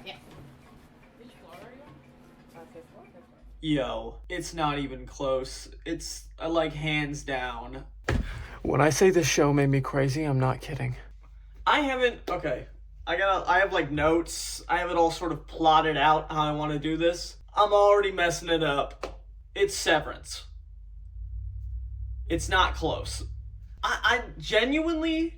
Yeah. Which floor are you on? Fifth floor? Fifth floor. Yo, it's not even close. It's like hands down. When I say this show made me crazy, I'm not kidding. I have like notes. I have it all sort of plotted out how I want to do this. I'm already messing it up. It's Severance. It's not close. I genuinely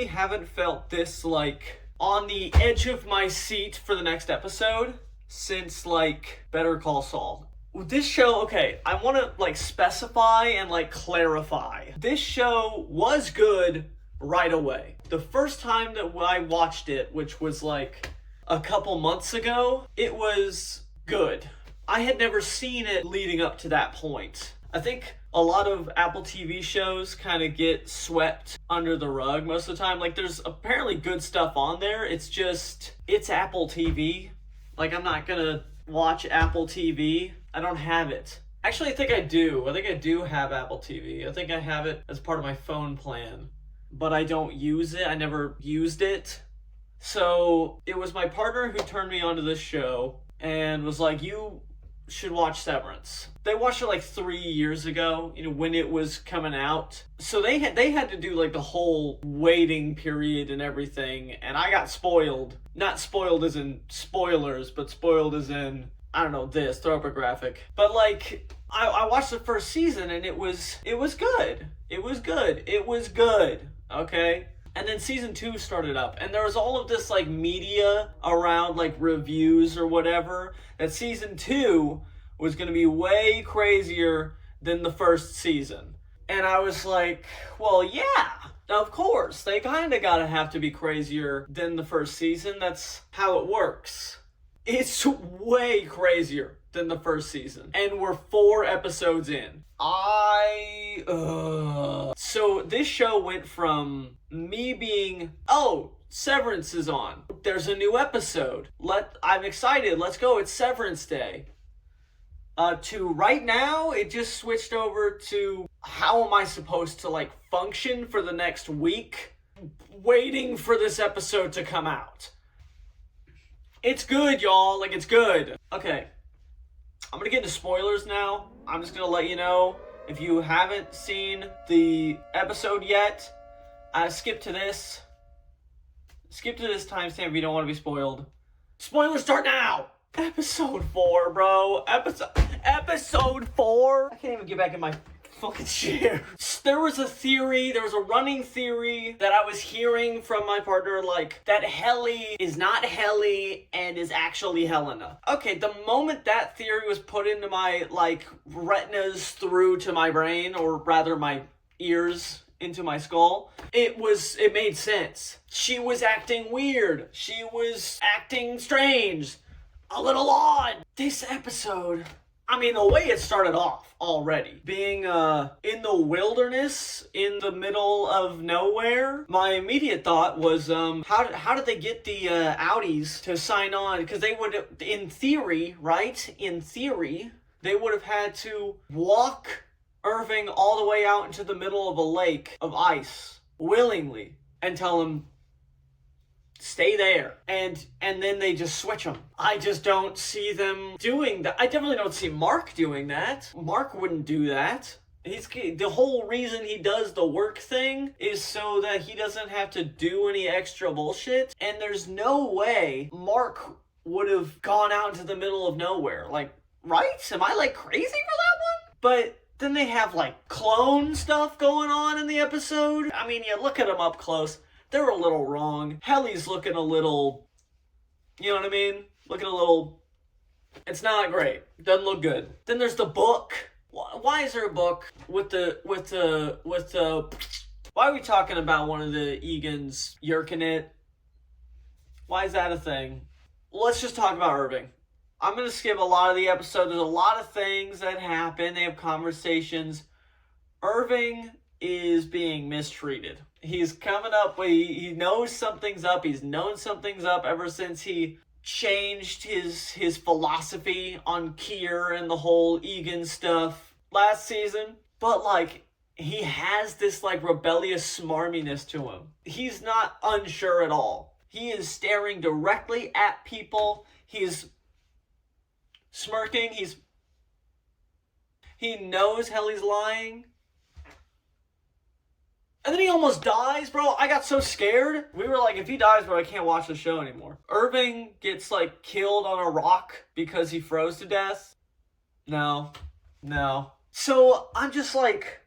haven't felt this like on the edge of my seat for the next episode since like Better Call Saul. This show, okay, I want to like specify and like clarify. This show was good right away. The first time that I watched it, which was like a couple months ago, it was good. I had never seen it leading up to that point. I think a lot of Apple TV shows kind of get swept under the rug most of the time. Like, there's apparently good stuff on there. It's just, it's Apple TV. Like, I'm not gonna watch Apple TV. I don't have it. Actually, I think I do. I think I do have Apple TV. I think I have it as part of my phone plan. But I don't use it. I never used it. So, it was my partner who turned me onto this show and was like, you should watch Severance. They watched it like 3 years ago, when it was coming out. So they had to do like the whole waiting period and everything, and I got spoiled. Not spoiled as in spoilers, but spoiled as in, I don't know, throw up a graphic. But like, I watched the first season and it was good. It was good, okay? And then season 2 started up, and there was all of this like media around like reviews or whatever that season 2 was going to be way crazier than the first season. And I was like, well, yeah, of course. They kind of gotta have to be crazier than the first season. That's how it works. It's way crazier than the first season. And we're 4 episodes in. So this show went from me being, oh, Severance is on. There's a new episode. I'm excited. Let's go. It's Severance Day. To right now, it just switched over to how am I supposed to like function for the next week waiting for this episode to come out. It's good, y'all. Like, it's good. Okay. I'm gonna get into spoilers now. I'm just gonna let you know, if you haven't seen the episode yet, skip to this. Skip to this timestamp if you don't want to be spoiled. Spoilers start now! Episode 4, bro. Episode 4? I can't even get back in my fucking chair. There was a running theory that I was hearing from my partner, like, that Helly is not Helly and is actually Helena. Okay, the moment that theory was put into my, like, retinas through to my brain, or rather my ears into my skull, it made sense. She was acting weird. She was acting strange. A little odd. This episode, I mean, the way it started off already, being in the wilderness, in the middle of nowhere, my immediate thought was, how did they get the Audis to sign on? Because they would, in theory, right? In theory, they would have had to walk Irving all the way out into the middle of a lake of ice, willingly, and tell him, stay there. And then they just switch them. I just don't see them doing that. I definitely don't see Mark doing that. Mark wouldn't do that. The whole reason he does the work thing is so that he doesn't have to do any extra bullshit. And there's no way Mark would have gone out into the middle of nowhere. Like, right? Am I like crazy for that one? But then they have like clone stuff going on in the episode. I mean, you look at them up close, they're a little wrong. Helly's looking a little, you know what I mean? Looking a little, it's not great. Doesn't look good. Then there's the book. Why is there a book with the, why are we talking about one of the Egans yerking it? Why is that a thing? Let's just talk about Irving. I'm going to skip a lot of the episode. There's a lot of things that happen. They have conversations. Irving is being mistreated. He's coming up, he knows something's up. He's known something's up ever since he changed his philosophy on Kier and the whole Egan stuff last season. But like, he has this like rebellious smarminess to him. He's not unsure at all. He is staring directly at people. He's smirking. He knows Helly's lying. And then he almost dies, bro. I got so scared. We were like, if he dies, bro, I can't watch the show anymore. Irving gets, like, killed on a rock because he froze to death. No. So, I'm just like...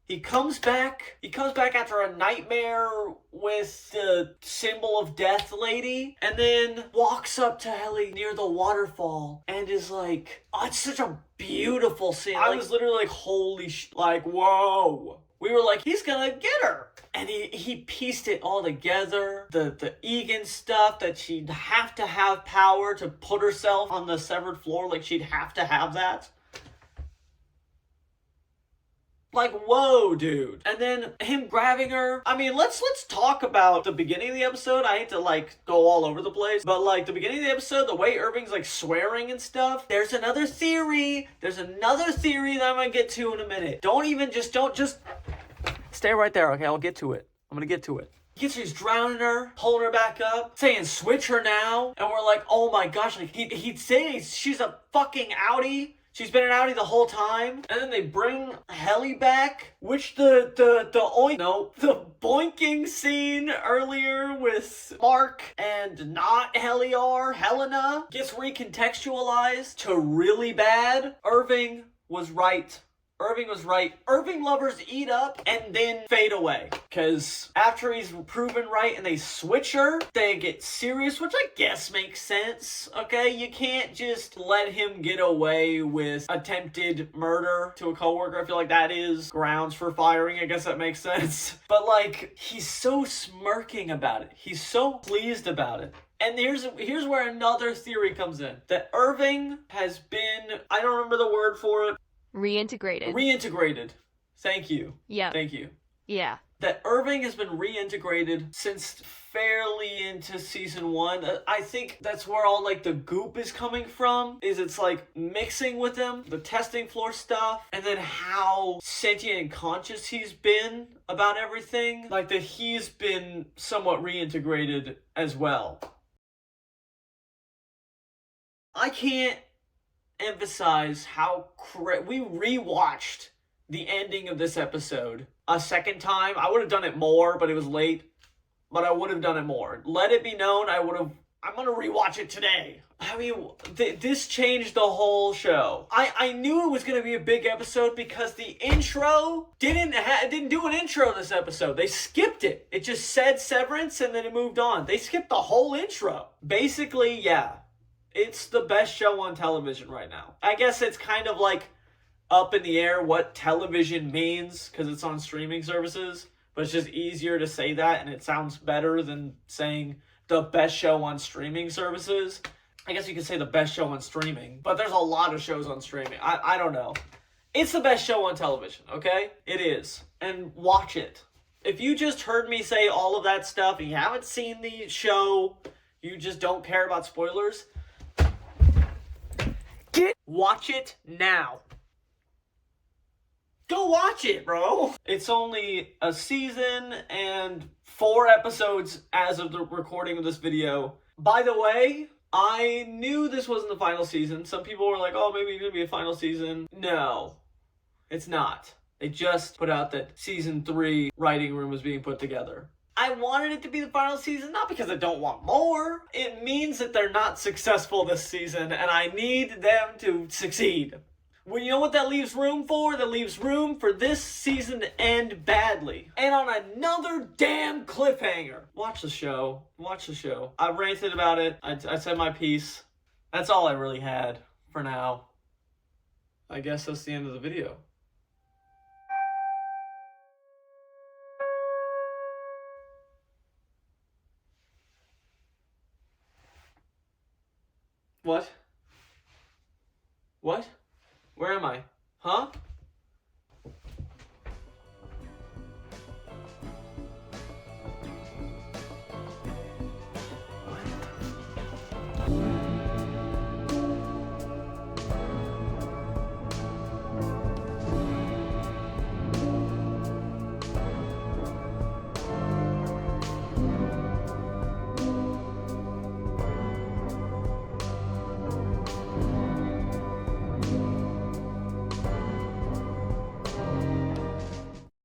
He comes back after a nightmare with the symbol of death lady, and then walks up to Helly near the waterfall and is like, oh, it's such a beautiful scene. I was literally like, holy like, whoa. We were like, he's gonna get her. And he pieced it all together. The Egan stuff, that she'd have to have power to put herself on the severed floor, like she'd have to have that. Like, whoa, dude. And then him grabbing her. I mean, let's talk about the beginning of the episode. I hate to, like, go all over the place. But, like, the beginning of the episode, the way Irving's, like, swearing and stuff. There's another theory. That I'm gonna get to in a minute. Don't just... Stay right there, okay? I'll get to it. I'm gonna get to it. He's drowning her, pulling her back up, saying, switch her now. And we're like, oh my gosh. Like, he'd say she's a fucking outie. She's been an outie the whole time. And then they bring Helly back, which the boinking scene earlier with Mark and not Helena gets recontextualized to really bad. Irving was right. Irving lovers eat up and then fade away. Because after he's proven right and they switch her, they get serious, which I guess makes sense, okay? You can't just let him get away with attempted murder to a coworker. I feel like that is grounds for firing. I guess that makes sense. But, like, he's so smirking about it. He's so pleased about it. And here's where another theory comes in. That Irving has been, I don't remember the word for it, Reintegrated. Thank you. Yeah. Thank you. Yeah. That Irving has been reintegrated since fairly into season 1. I think that's where all, like, the goop is coming from. It's, like, mixing with him. The testing floor stuff. And then how sentient and conscious he's been about everything. Like, that he's been somewhat reintegrated as well. I can't emphasize how we rewatched the ending of this episode a second time. I would have done it more, but it was late. But I would have done it more. Let it be known, I'm gonna rewatch it today. I mean, this changed the whole show. I knew it was gonna be a big episode because the intro didn't do an intro this episode. They skipped it. It just said Severance and then it moved on. They skipped the whole intro. Basically, yeah. It's the best show on television right now. I guess it's kind of like up in the air what television means because it's on streaming services. But it's just easier to say that and it sounds better than saying the best show on streaming services. I guess you could say the best show on streaming. But there's a lot of shows on streaming. I don't know. It's the best show on television, okay? It is. And watch it. If you just heard me say all of that stuff and you haven't seen the show, you just don't care about spoilers, watch it now. Go watch it, bro. It's only a season and 4 episodes as of the recording of this video. By the way, I knew this wasn't the final season. Some people were like, oh, maybe it's gonna be a final season. No, it's not. They just put out that season 3 writing room was being put together. I wanted it to be the final season, not because I don't want more. It means that they're not successful this season, and I need them to succeed. Well, you know what that leaves room for? That leaves room for this season to end badly. And on another damn cliffhanger. Watch the show. Watch the show. I ranted about it. I said my piece. That's all I really had for now. I guess that's the end of the video. What? What? Where am I? Huh?